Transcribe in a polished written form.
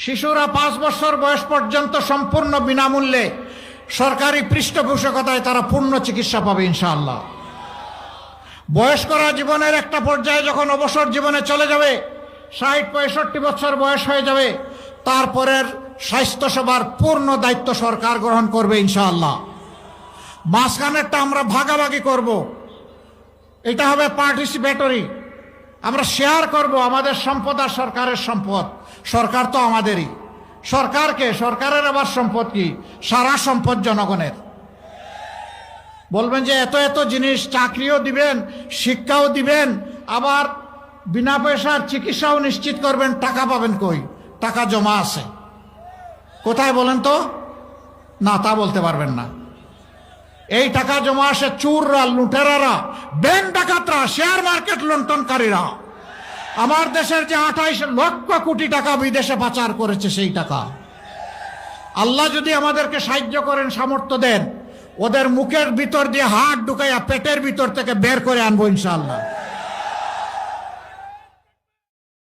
শিশুরা 5 বছর বয়স পর্যন্ত সম্পূর্ণ বিনামূল্যে সরকারি পৃষ্ঠপোষকতায় তারা পূর্ণ চিকিৎসা পাবে ইনশাআল্লাহ। বয়স্করা জীবনের একটা পর্যায়ে যখন অবসর জীবনে চলে যাবে, 60-65 বছর বয়স হয়ে যাবে, তারপরের স্বাস্থ্যসেবার পূর্ণ দায়িত্ব সরকার গ্রহণ করবে ইনশাআল্লাহ। মাঝখানেরটা আমরা ভাগাভাগি করব, এটা হবে পার্টিসিপেটরি, আমরা শেয়ার করব আমাদের সম্পদ আর সরকারের সম্পদ। সরকার তো আমাদেরই, সরকারকে, সরকারের আবার সম্পদ কি? সারা সম্পদ জনগণের। বলবেন যে এত এত জিনিস, চাকরিও দিবেন, শিক্ষাও দিবেন, আবার বিনা পয়সার চিকিৎসাও নিশ্চিত করবেন, টাকা পাবেন কই? টাকা জমা আছে কোথায় বলেন তো? না, তা বলতে পারবেন না। এই টাকা জমা আসে চোররা, লুটেরারা, ব্যাংক ডাকাতরা, শেয়ার মার্কেট লুণ্ঠনকারীরা। আমার দেশের যে 28 লক্ষ কোটি টাকা বিদেশে পাচার করেছে, সেই টাকা আল্লাহ যদি আমাদেরকে সাহায্য করেন, সামর্থ্য দেন, ওদের মুখের ভিতর দিয়ে হাত ঢুকাইয়া পেটের ভিতর থেকে বের করে আনবো ইনশাআল্লাহ।